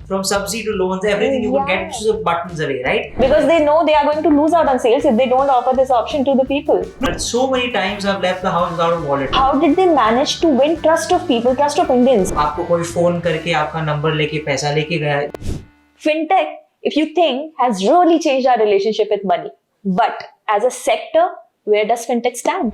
from subsidy to loans, everything you could get just buttons away, right? Because they know they are going to lose out on sales if they don't offer this option to the people. But so many times I've left the house without a wallet. How did they manage to win trust of people, trust of Indians? आपको कोई phone करके आपका number लेके पैसा लेके गया. Fintech, if you think, has really changed our relationship with money. But as a sector, where does Fintech stand?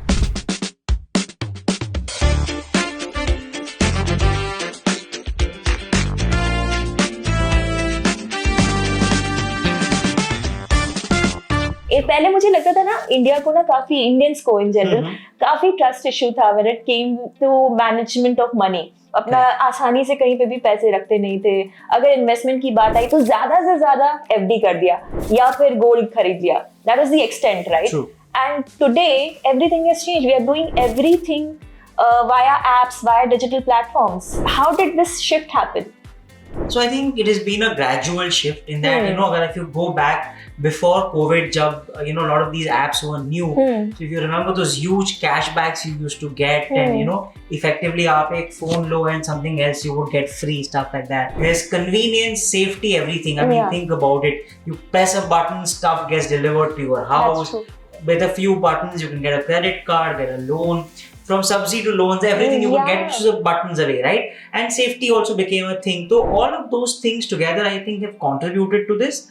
पहले मुझे लगता था ना इंडिया को ना काफी इंडियंस को इन जनरल काफी ट्रस्ट इशू था when it came to management of money. अपना आसानी से कहीं पे भी पैसे रखते नहीं थे. अगर इन्वेस्टमेंट की बात आई तो ज्यादा से ज्यादा एफडी कर दिया या फिर गोल्ड खरीद लिया. That was the extent, right? And today everything has changed. We are doing everything via apps, via digital platforms. How did this shift happen? So I think it has been a gradual shift in that, if you go back before COVID, jab, a lot of these apps were new. So if you remember those huge cashbacks you used to get and, effectively aap ek phone lo and something else you would get free, stuff like that. There's convenience, safety, everything. I mean, think about it. You press a button, stuff gets delivered to your house. With a few buttons, you can get a credit card, get a loan. From subsidy to loans, everything you could get just buttons away, right? And safety also became a thing. So all of those things together, I think, have contributed to this,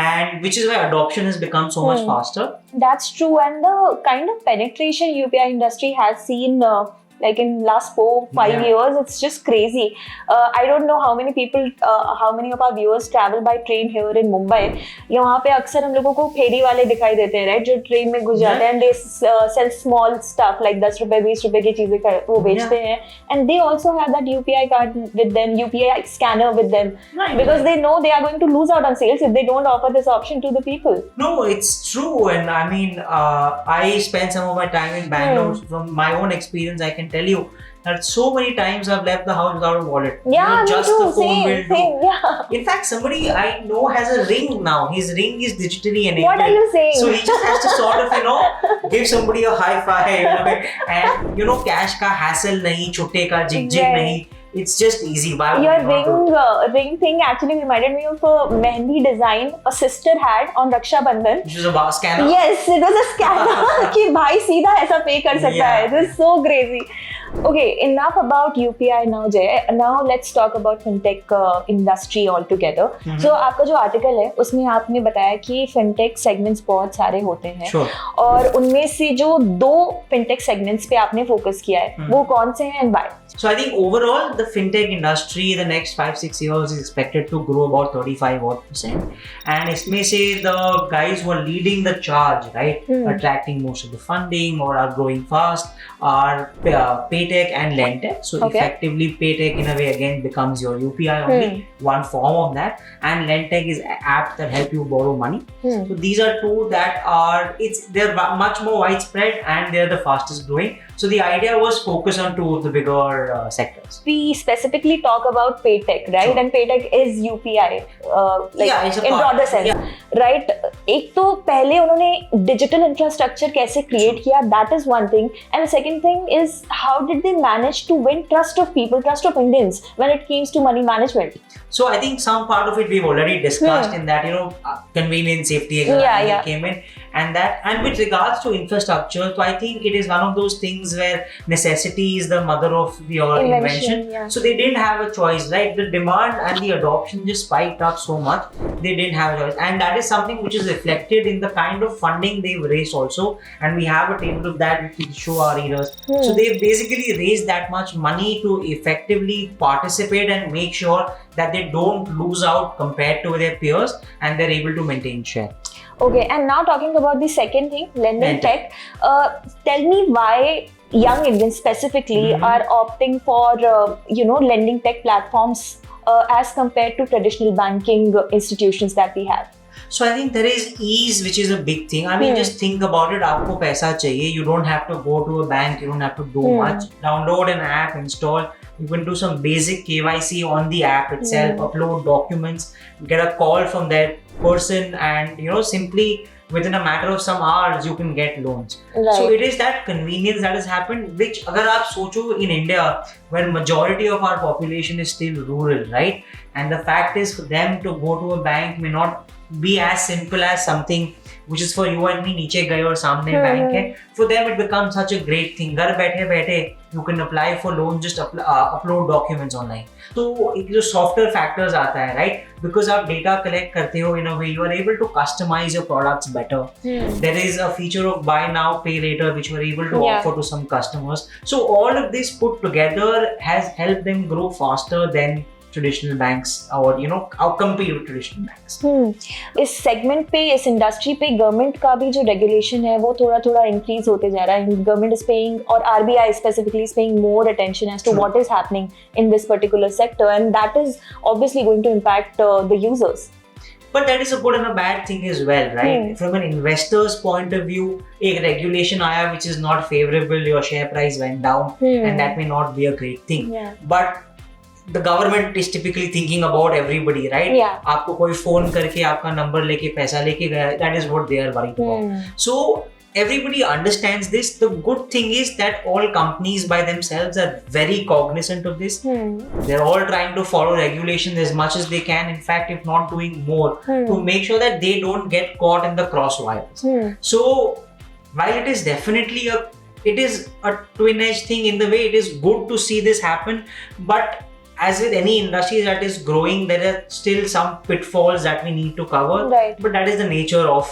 and which is why adoption has become so much faster. That's true, and the kind of penetration UPI industry has seen. Like in last 4-5 years, it's just crazy. I don't know how many people, how many of our viewers travel by train here in Mumbai. यहाँ पे अक्सर हम लोगों को फेरी वाले दिखाई देते हैं, right? जो ट्रेन में घुस जाते हैं and they sell small stuff like 10 रुपए 20 रुपए की चीजें वो बेचते हैं. And they also have that UPI card with them, UPI scanner with them, because they know they are going to lose out on sales if they don't offer this option to the people. No, it's true, and I mean, I spent some of my time in Bangalore. From my own experience, I can tell you that so many times I've left the house without a wallet. Yeah, just me too. the phone will do. Yeah. In fact, somebody I know has a ring now. His ring is digitally enabled. What are you saying? So he just has to sort of, give somebody a high five, and cash ka hassle nahi, chote ka jig nahi. It's just easy. Why your ring thing actually reminded me of a mehendi design a sister had on Raksha Bandhan. Which was a scanner. Yes, it was a scanner कि भाई सीधा ऐसा pay कर सकता है. This is so crazy. Okay, enough about UPI now, Jay. Now let's talk about fintech industry altogether. So आपका जो article है उसमें आपने बताया कि fintech segments बहुत सारे होते हैं. और उनमें से जो 2 fintech segments पे आपने focus किया है वो कौन से हैं and why? So I think overall the fintech industry the next 5-6 years is expected to grow about 35%. And इसमें से the guys who are leading the charge, right, attracting most of the funding or are growing fast are Paytech and Lendtech. So effectively Paytech in a way again becomes your UPI only, one form of that, and Lendtech is apps that help you borrow money. So these are two that are, they're much more widespread and they're the fastest growing. So the idea was focus on 2 of the bigger sectors. We specifically talk about Paytech, right? And Paytech is UPI, it's a in broader sense, right? एक तो पहले उन्होंने digital infrastructure कैसे create किया, that is one thing. And the second thing is how did they manage to win trust of people, trust of Indians when it comes to money management? So I think some part of it we've already discussed in that, convenience, safety came in, and with regards to infrastructure, so I think it is one of those things where necessity is the mother of your invention. So they didn't have a choice, right? The demand and the adoption just spiked up so much, they didn't have a choice. And that is something which is reflected in the kind of funding they've raised also. And we have a table of that which we show our readers. So they've basically raised that much money to effectively participate and make sure that they don't lose out compared to their peers and they're able to maintain share. Okay, and now talking about the second thing, Lendtech. Tell me why young Indians specifically are opting for lending tech platforms as compared to traditional banking institutions that we have. So I think there is ease, which is a big thing. I mean, just think about it. आपको पैसा चाहिए. You don't have to go to a bank. You don't have to do much. Download an app, install. You can do some basic KYC on the app itself, upload documents, get a call from that person, and simply within a matter of some hours you can get loans. Right. So it is that convenience that has happened, which agar aap socho in India, where majority of our population is still rural, right? And the fact is, for them to go to a bank may not be as simple as something which is for you and me, नीचे गए और सामने bank है. For them it becomes such a great thing. घर बैठे बैठे you can apply for loan, just upload documents online. तो एक जो softer factors आता है, right? Because आप data collect करते हो, in a way you are able to customize your products better. There is a feature of buy now pay later which you are able to offer to some customers. So all of this put together has helped them grow faster than traditional banks, or outcompete with traditional banks. इस segment पे, इस industry पे government का भी जो regulation है वो थोड़ा थोड़ा इंक्रीज होते जा रहा है. गवर्नमेंट इज पेइंग, और RBI specifically is paying more attention as to what is happening in this particular sector, and that is obviously going to impact the users. But that is a good and a bad thing as well, right? From an investor's point of view, a regulation आया which is not favorable, your share price went down, and that may not be a great thing. But the government is typically thinking about everybody, right? आपको कोई phone करके आपका number लेके पैसा लेके गया, that is what they are worried about. So everybody understands this. The good thing is that all companies by themselves are very cognizant of this. They're all trying to follow regulations as much as they can. In fact, if not doing more, to make sure that they don't get caught in the crosswires. So while it is definitely it is a twin-edged thing in the way it is good to see this happen, but as with any industry that is growing, there are still some pitfalls that we need to cover. Right. But that is the nature of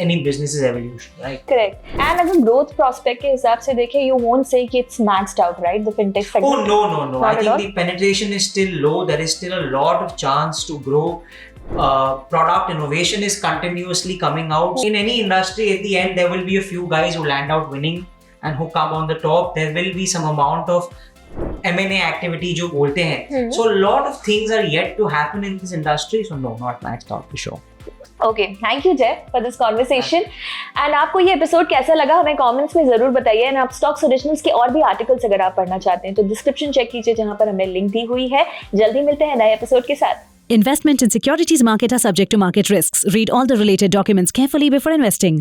any business's evolution, right? Correct. And as a growth prospect के हिसाब से देखें, you won't say कि it's maxed out, right? The fintech segment. Oh no. I think the penetration is still low. There is still a lot of chance to grow. Product innovation is continuously coming out. In any industry, at the end, there will be a few guys who land out winning and who come on the top. There will be some amount of M&A activity जो बोलते हैं. So a lot of things are yet to happen in this industry. So no, not maxed out for sure. Okay, thank you Jay for this conversation. And आपको ये episode कैसा लगा हमें comments में जरूर बताइए. एंड आप स्टॉक्स ओरिजिनल्स के और भी आर्टिकल्स अगर आप पढ़ना चाहते हैं तो डिस्क्रिप्शन चेक कीजिए जहां पर हमने लिंक दी हुई है. जल्दी मिलते हैं नए एपिसोड के साथ. Investment in securities market are subject to market risks. Read all the related documents carefully before investing.